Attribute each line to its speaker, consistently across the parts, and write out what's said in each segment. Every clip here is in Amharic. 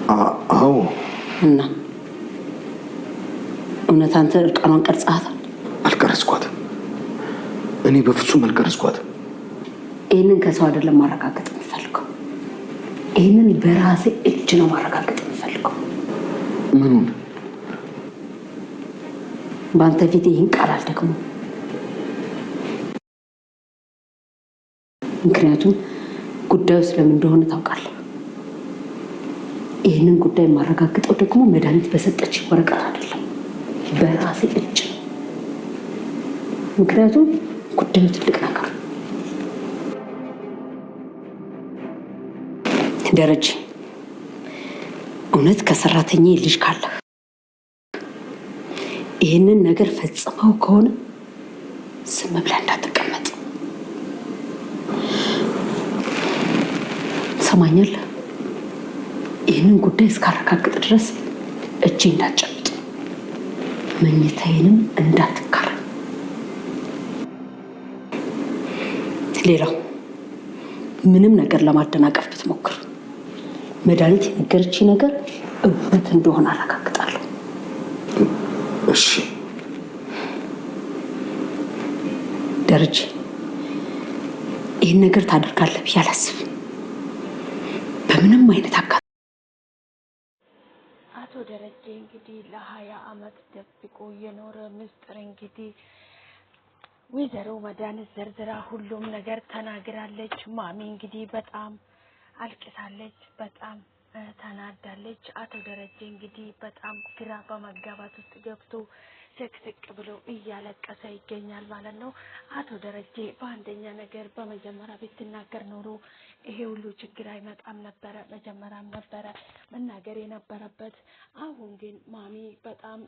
Speaker 1: አዎ።
Speaker 2: እና እውነት አንተ እርቃኗን ቀርጸሃታል?
Speaker 1: አልቀረጽኳትም። እኔ በፍጹም አልቀረጽኳትም።
Speaker 2: ይህንን ከሰው አይደለም ማረጋገጥ የምፈልገው፣ ይህንን በራሴ እጅ ነው ማረጋገጥ የምፈልገው።
Speaker 1: ምኑን?
Speaker 2: በአንተ ፊት ይህን ቃል አልደግሞም። ምክንያቱም ጉዳዩ ስለምን እንደሆነ ታውቃለህ። ይህንን ጉዳይ ማረጋግጠው ደግሞ መድኃኒት በሰጠች ወረቀት አይደለም፣ በራሴ እጅ ነው። ምክንያቱም ጉዳዩ ትልቅ ነገር። ደረጀ፣ እውነት ከሰራተኛ ልጅ ካለ ይህንን ነገር ፈጽመው ከሆነ ዝም ብለህ እንዳትቀመጥ። ሰማኛለህ? ይህንን ጉዳይ እስካረጋግጥ ድረስ እጄ እንዳትጨብጥ፣ መኝታዬንም እንዳትጋራ። ሌላው ምንም ነገር ለማደናቀፍ ብትሞክር መድኃኒት የነገረች ነገር እውነት እንደሆነ አረጋግጣለሁ።
Speaker 1: እሺ
Speaker 2: ደረጀ፣ ይህን ነገር ታደርጋለህ ብዬ አላስብም። በምንም አይነት
Speaker 3: አቶ ደረጀ እንግዲህ ለ20 ዓመት ደብቆ የኖረ ምስጢር እንግዲህ ወይዘሮ መድኃኒት ዘርዝራ ሁሉም ነገር ተናግራለች። ማሚ እንግዲህ በጣም አልቅሳለች፣ በጣም ተናዳለች። አቶ ደረጀ እንግዲህ በጣም ግራ በመጋባት ውስጥ ገብቶ ስቅስቅ ብሎ እያለቀሰ ይገኛል ማለት ነው። አቶ ደረጀ በአንደኛ ነገር በመጀመሪያ ብትናገር ኖሮ ይሄ ሁሉ ችግር አይመጣም ነበረ። መጀመሪያም ነበረ መናገር የነበረበት። አሁን ግን ማሚ በጣም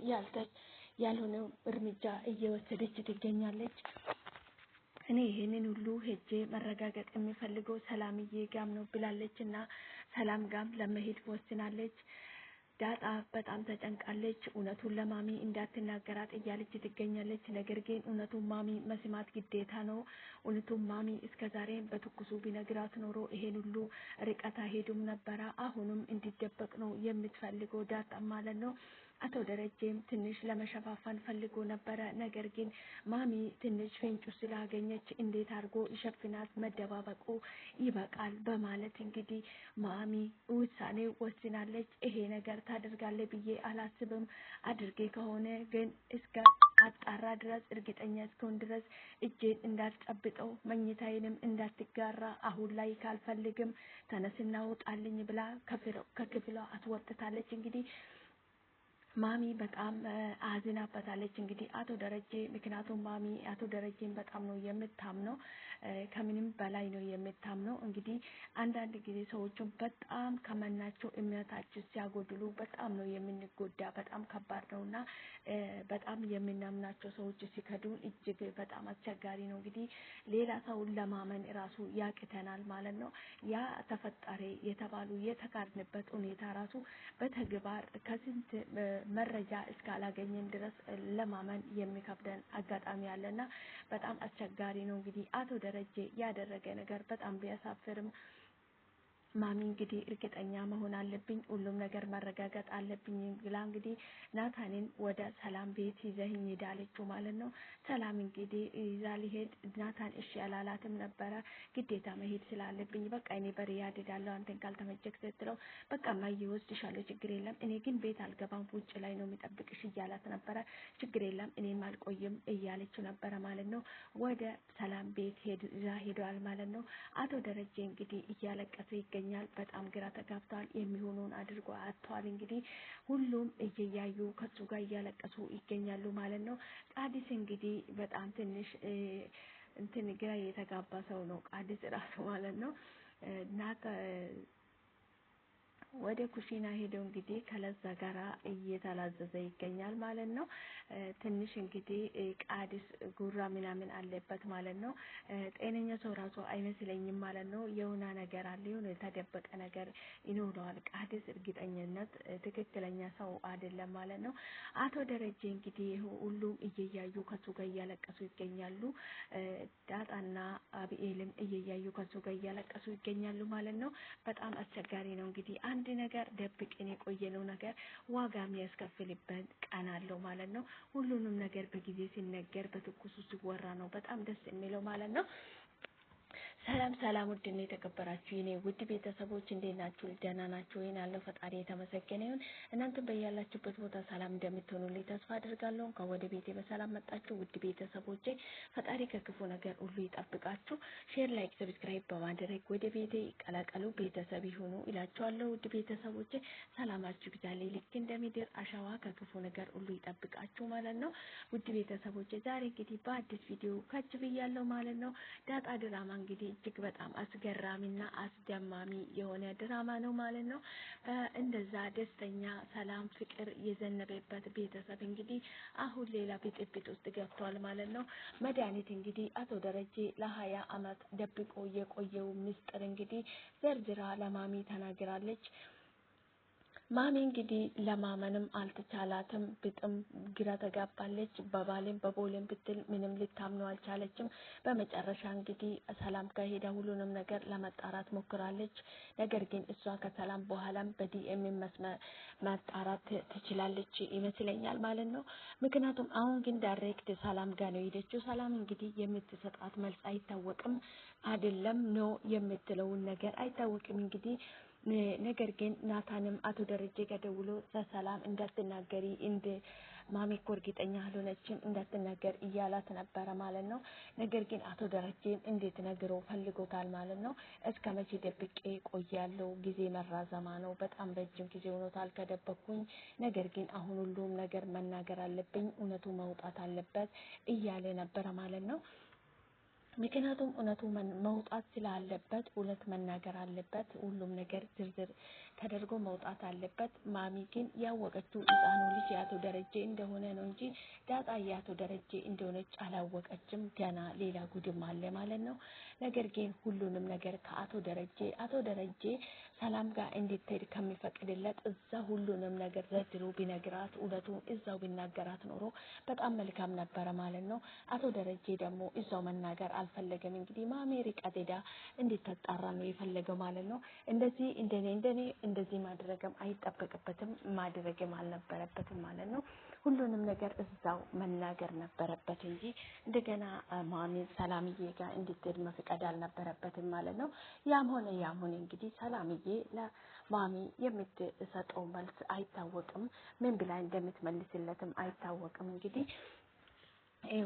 Speaker 3: ያልሆነ እርምጃ እየወሰደች ትገኛለች። እኔ ይሄንን ሁሉ ሄጄ መረጋገጥ የሚፈልገው ሰላምዬ ጋም ነው ብላለች እና ሰላም ጋም ለመሄድ ወስናለች። ዳጣ በጣም ተጨንቃለች። እውነቱን ለማሚ እንዳትናገራት እያለች ትገኛለች። ነገር ግን እውነቱን ማሚ መስማት ግዴታ ነው። እውነቱን ማሚ እስከዛሬ በትኩሱ ቢነግራት ኖሮ ይሄን ሁሉ ርቀት አይሄዱም ነበረ። አሁንም እንዲደበቅ ነው የምትፈልገው ዳጣ ማለት ነው። አቶ ደረጀም ትንሽ ለመሸፋፈን ፈልጎ ነበረ። ነገር ግን ማሚ ትንሽ ፍንጩ ስላገኘች እንዴት አድርጎ ይሸፍናት፣ መደባበቁ ይበቃል በማለት እንግዲህ ማሚ ውሳኔ ወስናለች። ይሄ ነገር ታደርጋለህ ብዬ አላስብም። አድርጌ ከሆነ ግን እስከ አጣራ ድረስ እርግጠኛ እስከሆን ድረስ እጄን እንዳትጨብጠው፣ መኝታዬንም እንዳትጋራ፣ አሁን ላይ ካልፈልግም ተነስና ውጣልኝ ብላ ከክፍሏ አስወጥታለች። እንግዲህ ማሚ በጣም አዝናበታለች እንግዲህ አቶ ደረጀ። ምክንያቱም ማሚ አቶ ደረጀን በጣም ነው የምታምነው፣ ከምንም በላይ ነው የምታምነው። እንግዲህ አንዳንድ ጊዜ ሰዎችን በጣም ከመናቸው እምነታቸው ሲያጎድሉ በጣም ነው የምንጎዳ። በጣም ከባድ ነውና በጣም የምናምናቸው ሰዎች ሲከዱን እጅግ በጣም አስቸጋሪ ነው። እንግዲህ ሌላ ሰውን ለማመን ራሱ ያቅተናል ማለት ነው። ያ ተፈጣሪ የተባሉ የተካድንበት ሁኔታ ራሱ በተግባር ከስንት መረጃ እስካላገኘን ድረስ ለማመን የሚከብደን አጋጣሚ አለና በጣም አስቸጋሪ ነው። እንግዲህ አቶ ደረጀ ያደረገ ነገር በጣም ቢያሳፍርም ማሚ እንግዲህ እርግጠኛ መሆን አለብኝ፣ ሁሉም ነገር መረጋገጥ አለብኝ ብላ እንግዲህ ናታንን ወደ ሰላም ቤት ይዘህኝ ሄዳለችው ማለት ነው። ሰላም እንግዲህ ይዛ ሊሄድ ናታን እሺ ያላላትም ነበረ። ግዴታ መሄድ ስላለብኝ በቃ እኔ በሪያድ ሄዳለሁ አንተን ካልተመቸክ ስትለው በቃ ማየ ወስድሻለሁ ችግር የለም፣ እኔ ግን ቤት አልገባም ውጭ ላይ ነው የሚጠብቅሽ እያላት ነበረ። ችግር የለም እኔም አልቆይም እያለችው ነበረ ማለት ነው። ወደ ሰላም ቤት ይዛ ሄዷል ማለት ነው። አቶ ደረጀ እንግዲህ እያለቀሰ ይገኛል። በጣም ግራ ተጋብቷል። የሚሆነውን አድርጎ አጥቷል። እንግዲህ ሁሉም እየያዩ ከሱ ጋር እያለቀሱ ይገኛሉ ማለት ነው። ቃዲስ እንግዲህ በጣም ትንሽ እንትን ግራ የተጋባ ሰው ነው ቃዲስ ራሱ ማለት ነው። ወደ ኩሽና ሄደው እንግዲህ ከለዛ ጋራ እየተላዘዘ ይገኛል ማለት ነው። ትንሽ እንግዲህ ቃዲስ ጉራ ምናምን አለበት ማለት ነው። ጤነኛ ሰው ራሱ አይመስለኝም ማለት ነው። የሆነ ነገር አለ፣ የሆነ የተደበቀ ነገር ይኖረዋል ቃዲስ። እርግጠኝነት ትክክለኛ ሰው አይደለም ማለት ነው። አቶ ደረጀ እንግዲህ ሁሉም እየያዩ ከሱ ጋር እያለቀሱ ይገኛሉ። ዳጣና አብኤልም እየያዩ ከሱ ጋር እያለቀሱ ይገኛሉ ማለት ነው። በጣም አስቸጋሪ ነው እንግዲህ አንድ አንድ ነገር ደብቀን የቆየነው ነገር ዋጋ የሚያስከፍልበት ቀን አለው ማለት ነው። ሁሉንም ነገር በጊዜ ሲነገር በትኩሱ ሲወራ ነው በጣም ደስ የሚለው ማለት ነው። ሰላም ሰላም ውድና የተከበራችሁ የኔ ውድ ቤተሰቦች እንዴት ናችሁ? ደህና ናችሁ ወይ? ያለው ፈጣሪ የተመሰገነ ይሁን። እናንተም በያላችሁበት ቦታ ሰላም እንደምትሆኑልኝ ተስፋ አድርጋለሁ። ከወደ ቤቴ በሰላም መጣችሁ ውድ ቤተሰቦቼ። ፈጣሪ ከክፉ ነገር ሁሉ ይጠብቃችሁ። ሼር፣ ላይክ፣ ሰብስክራይብ በማድረግ ወደ ቤቴ ይቀላቀሉ ቤተሰብ ይሁኑ እላችኋለሁ። ውድ ቤተሰቦቼ ሰላማችሁ ይብዛልኝ። ልክ እንደምድር አሸዋ ከክፉ ነገር ሁሉ ይጠብቃችሁ ማለት ነው። ውድ ቤተሰቦቼ ዛሬ እንግዲህ በአዲስ ቪዲዮ ከች ብያለሁ ማለት ነው። ዳጣ ድራማ እንግዲህ እጅግ በጣም አስገራሚና አስደማሚ የሆነ ድራማ ነው ማለት ነው። እንደዛ ደስተኛ ሰላም ፍቅር የዘነበበት ቤተሰብ እንግዲህ አሁን ሌላ ብጥብጥ ውስጥ ገብቷል ማለት ነው። መድኃኒት እንግዲህ አቶ ደረጀ ለ20 ዓመት ደብቆ የቆየው ምስጢር እንግዲህ ዘርዝራ ለማሚ ተናግራለች። ማሚ እንግዲህ ለማመንም አልተቻላትም። ብጥም ግራ ተጋባለች። በባሌም በቦሌም ብትል ምንም ልታምነው አልቻለችም። በመጨረሻ እንግዲህ ሰላም ጋር ሄዳ ሁሉንም ነገር ለመጣራት ሞክራለች። ነገር ግን እሷ ከሰላም በኋላም በዲኤም መጣራት ትችላለች ይመስለኛል ማለት ነው። ምክንያቱም አሁን ግን ዳይሬክት ሰላም ጋር ነው ሄደችው። ሰላም እንግዲህ የምትሰጣት መልስ አይታወቅም። አይደለም ነው የምትለውን ነገር አይታወቅም እንግዲህ ነገር ግን ናታንም አቶ ደረጀ ጋር ደውሎ ሰላም እንዳትናገሪ እንደ ማሚ እኮ እርግጠኛ አልሆነችም እንዳትናገር እያላት ነበረ ማለት ነው። ነገር ግን አቶ ደረጀም እንዴት ነግረው ፈልጎታል ማለት ነው። እስከ መቼ ደብቄ ቆያለሁ? ጊዜ መራዘማ ነው። በጣም ረጅም ጊዜ ሆኖታል ከደበኩኝ። ነገር ግን አሁን ሁሉም ነገር መናገር አለብኝ፣ እውነቱ መውጣት አለበት እያለ ነበረ ማለት ነው። ምክንያቱም እውነቱ መውጣት ስላለበት እውነት መናገር አለበት። ሁሉም ነገር ዝርዝር ተደርጎ መውጣት አለበት። ማሚ ግን ያወቀችው ሕፃኑ ልጅ የአቶ ደረጀ እንደሆነ ነው እንጂ ዳጣ የአቶ ደረጀ እንደሆነች አላወቀችም። ገና ሌላ ጉድም አለ ማለት ነው። ነገር ግን ሁሉንም ነገር ከአቶ ደረጀ ሰላም ጋር እንድትሄድ ከሚፈቅድለት እዛ ሁሉንም ነገር ዘርዝሮ ቢነግራት እውነቱ እዛው ቢናገራት ኖሮ በጣም መልካም ነበረ ማለት ነው። አቶ ደረጀ ደግሞ እዛው መናገር አልፈለገም። እንግዲህ ማሚ ርቀት ሄዳ እንድትጣራ ነው የፈለገው ማለት ነው። እንደዚህ እንደኔ እንደዚህ ማድረግም አይጠበቅበትም፣ ማድረግም አልነበረበትም ማለት ነው። ሁሉንም ነገር እዛው መናገር ነበረበት እንጂ እንደገና ማሚ ሰላምዬ ጋር እንድትሄድ መፍቀድ አልነበረበትም ማለት ነው። ያም ሆነ እንግዲህ ሰላምዬ ለማሚ የምትሰጠው መልስ አይታወቅም፣ ምን ብላ እንደምትመልስለትም አይታወቅም። እንግዲህ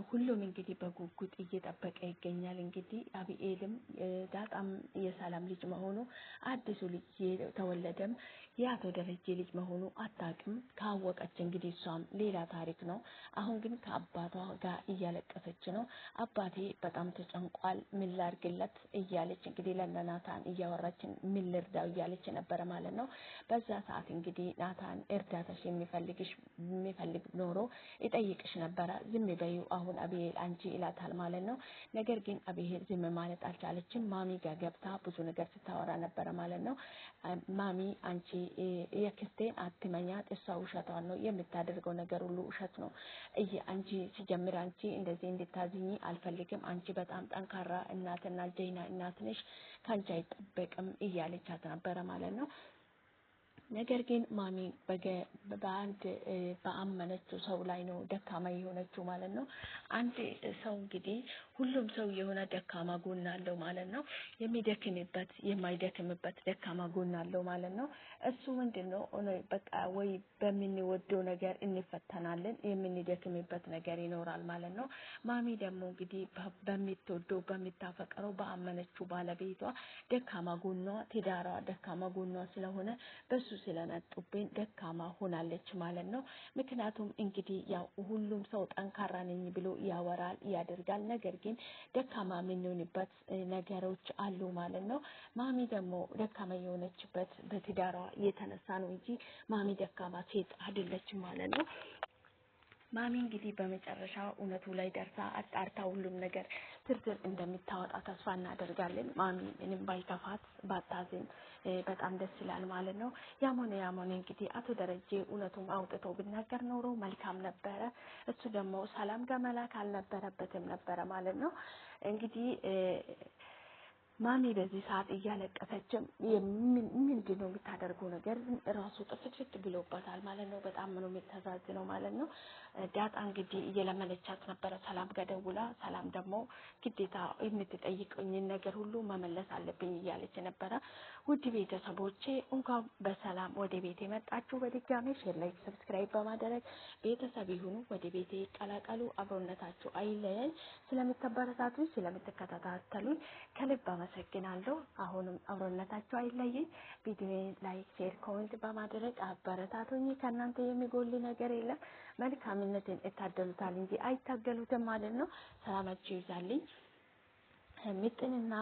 Speaker 3: ሁሉም እንግዲህ በጉጉት እየጠበቀ ይገኛል። እንግዲህ አብኤልም ዳጣም የሰላም ልጅ መሆኑ አዲሱ ልጅ የተወለደም የአቶ ደረጀ ልጅ መሆኑ አታውቅም። ካወቀች እንግዲህ እሷም ሌላ ታሪክ ነው። አሁን ግን ከአባቷ ጋር እያለቀሰች ነው። አባቴ በጣም ተጨንቋል፣ ምን ላድርግለት እያለች እንግዲህ ለናታን እያወራችን ምን ልርዳው እያለች ነበረ ማለት ነው። በዛ ሰዓት እንግዲህ ናታን እርዳታሽ የሚፈልግ ኖሮ ይጠይቅሽ ነበረ፣ ዝም በዩ አሁን አብኤል አንቺ ይላታል ማለት ነው። ነገር ግን አብኤል ዝም ማለት አልቻለችም። ማሚ ጋር ገብታ ብዙ ነገር ስታወራ ነበረ ማለት ነው። ማሚ አንቺ የክስቴን አትመኛት፣ እሷ ውሸቷን ነው የምታደርገው ነገር ሁሉ ውሸት ነው። አንቺ ሲጀምር አንቺ እንደዚህ እንድታዝኝ አልፈልግም። አንቺ በጣም ጠንካራ እናትና ጀይና እናት ነሽ፣ ካንቺ አይጠበቅም እያለቻት ነበረ ማለት ነው። ነገር ግን ማሚ በአንድ በአመነችው ሰው ላይ ነው ደካማ የሆነችው ማለት ነው። አንድ ሰው እንግዲህ ሁሉም ሰው የሆነ ደካማ ጎን አለው ማለት ነው። የሚደክምበት የማይደክምበት ደካማ ጎን አለው ማለት ነው። እሱ ምንድነው? በቃ ወይ በምንወደው ነገር እንፈተናለን፣ የምንደክምበት ነገር ይኖራል ማለት ነው። ማሚ ደግሞ እንግዲህ በምትወደው በምታፈቅረው በአመነችው ባለቤቷ ደካማ ጎኗ ትዳሯ ደካማ ጎኗ ስለሆነ በሱ ስለመጡብኝ ደካማ ሆናለች ማለት ነው። ምክንያቱም እንግዲህ ያው ሁሉም ሰው ጠንካራ ነኝ ብሎ ያወራል ያደርጋል። ነገር ግን ደካማ የምንሆንበት ነገሮች አሉ ማለት ነው። ማሚ ደግሞ ደካማ የሆነችበት በትዳሯ የተነሳ ነው እንጂ ማሚ ደካማ ሴት አይደለችም ማለት ነው። ማሚ እንግዲህ በመጨረሻ እውነቱ ላይ ደርሳ አጣርታ ሁሉም ነገር ዝርዝር እንደምታወጣ ተስፋ እናደርጋለን። ማሚ ምንም ባይከፋት ባታዝን በጣም ደስ ይላል ማለት ነው። ያም ሆነ እንግዲህ አቶ ደረጀ እውነቱን አውጥቶ ቢናገር ኖሮ መልካም ነበረ። እሱ ደግሞ ሰላም ጋር መላክ አልነበረበትም ነበረ ማለት ነው። እንግዲህ ማሚ በዚህ ሰዓት እያለቀሰችም ምንድነው የምታደርገው ነገር ራሱ ጥፍት ብሎባታል ማለት ነው። በጣም ነው የምታዛዝነው ማለት ነው። ዳጣ እንግዲህ እየለመነቻት ነበረ ሰላም ገደውላ፣ ሰላም ደግሞ ግዴታ የምትጠይቀኝን ነገር ሁሉ መመለስ አለብኝ እያለች ነበረ። ውድ ቤተሰቦቼ እንኳን በሰላም ወደ ቤቴ መጣችሁ። በድጋሚ ሼር፣ ላይክ፣ ሰብስክራይብ በማድረግ ቤተሰብ ይሁኑ፣ ወደ ቤቴ ይቀላቀሉ። አብሮነታችሁ አይለየኝ። ስለምትበረታቱኝ ስለምትከታተሉኝ ከልብ አመሰግናለሁ። አሁንም አብሮነታችሁ አይለየኝ። ቪዲዮ ላይክ፣ ሼር፣ ኮሜንት በማድረግ አበረታቱኝ። ከእናንተ የሚጎል ነገር የለም። መልካምነትን እታደሉታል እንጂ አይታገሉትም ማለት ነው። ሰላማችሁ ይብዛልኝ። ምጥንና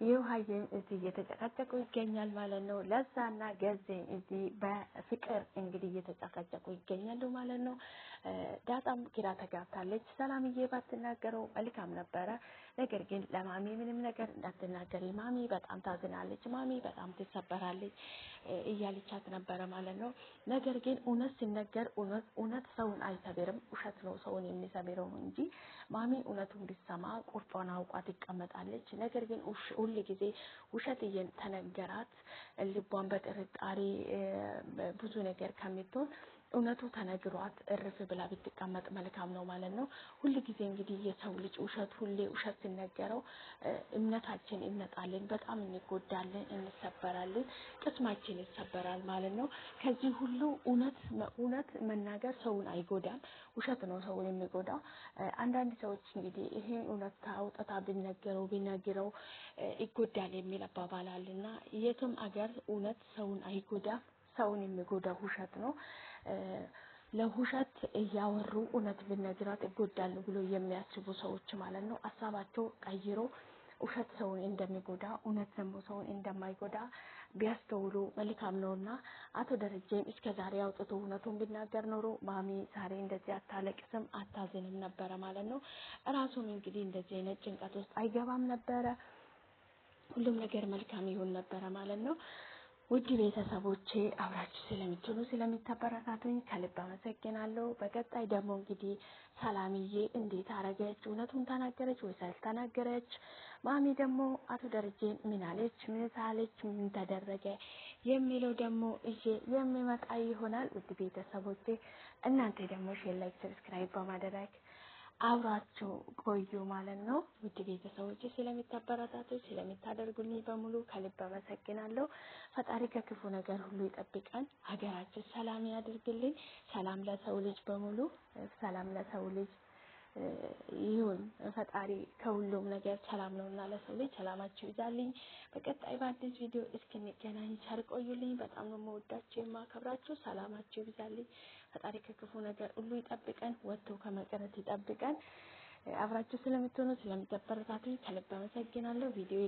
Speaker 3: የውሃዬም እዚህ እየተጨቃጨቁ ይገኛል ማለት ነው። ለዛና ገዜም እዚህ በፍቅር እንግዲህ እየተጨቃጨቁ ይገኛሉ ማለት ነው። ዳጣም ግራ ተጋብታለች። ሰላምዬ ባትናገረው መልካም ነበረ። ነገር ግን ለማሚ ምንም ነገር እንዳትናገሪ፣ ማሚ በጣም ታዝናለች፣ ማሚ በጣም ትሰበራለች እያለቻት ነበረ ማለት ነው። ነገር ግን እውነት ሲነገር እውነት ሰውን አይሰብርም፣ ውሸት ነው ሰውን የሚሰብረው እንጂ ማሚ እውነቱን ቢሰማ ቁርጧን አውቋ ትቀመጣለች። ነገር ግን ሁሉ ጊዜ ውሸት እየተነገራት ልቧን በጥርጣሬ ብዙ ነገር ከሚትሆን እውነቱ ተነግሯት እርፍ ብላ ብትቀመጥ መልካም ነው ማለት ነው። ሁሉ ጊዜ እንግዲህ የሰው ልጅ ሁሌ ውሸት ሲነገረው እምነታችን ይነጣልን፣ በጣም እንጎዳለን፣ እንሰበራለን፣ ቅስማችን ይሰበራል ማለት ነው። ከዚህ ሁሉ እውነት መናገር ሰውን አይጎዳም፣ ውሸት ነው ሰውን የሚጎዳው። አንዳንድ ሰዎች እንግዲህ ይሄ እውነት አውጥታ ቢነግረው ይጎዳል የሚል አባባል አለና የትም አገር እውነት ሰውን አይጎዳም። ሰውን የሚጎዳው ውሸት ነው። ለውሸት እያወሩ እውነት ብነግራት ይጎዳሉ ብሎ የሚያስቡ ሰዎች ማለት ነው ሀሳባቸው ቀይሮ ውሸት ሰውን እንደሚጎዳ እውነት ደግሞ ሰውን እንደማይጎዳ ቢያስተውሉ መልካም ነውና አቶ ደረጀም እስከዛሬ አውጥቶ እውነቱን ቢናገር ኖሮ ማሚ ዛሬ እንደዚህ አታለቅስም አታዝንም ነበረ ማለት ነው። ራሱም እንግዲህ እንደዚህ አይነት ጭንቀት ውስጥ አይገባም ነበረ። ሁሉም ነገር መልካም ይሁን ነበረ ማለት ነው። ውድ ቤተሰቦቼ አብራችሁ ስለምትሆኑ ስለምታበረታቱኝ ከልብ አመሰግናለሁ። በቀጣይ ደግሞ እንግዲህ ሰላምዬ እንዴት አረገች? እውነቱን ተናገረች ወይስ አልተናገረች? ማሚ ደግሞ አቶ ደረጀ ምን አለች? ምን ሳለች? ምን ተደረገ? የሚለው ደግሞ የሚመጣ ይሆናል። ውድ ቤተሰቦቼ እናንተ ደግሞ ሼር፣ ላይክ፣ ሰብስክራይብ በማድረግ አብራችሁ ቆዩ ማለት ነው። ውድ ቤተሰቦቼ ስለምታበረታቱ ስለምታደርጉልኝ በሙሉ ከልብ አመሰግናለሁ። ፈጣሪ ከክፉ ነገር ሁሉ ይጠብቀን፣ ሀገራችን ሰላም ያድርግልኝ። ሰላም ለሰው ልጅ በሙሉ፣ ሰላም ለሰው ልጅ ይሁን። ፈጣሪ ከሁሉም ነገር ሰላም ነውና ለሰው ልጅ ሰላማችሁ ይዛልኝ። በቀጣይ በአዲስ ቪዲዮ እስክንገናኝ ቸር ቆዩልኝ። በጣም ነው የምወዳችሁ የማከብራችሁ። ሰላማችሁ ይዛልኝ። ፈጣሪ ከክፉ ነገር ሁሉ ይጠብቀን፣ ወጥቶ ከመቅረት ይጠብቀን። አብራችሁ ስለምትሆኑ ስለምትበረታቱኝ ከልብ አመሰግናለሁ። ቪዲዮ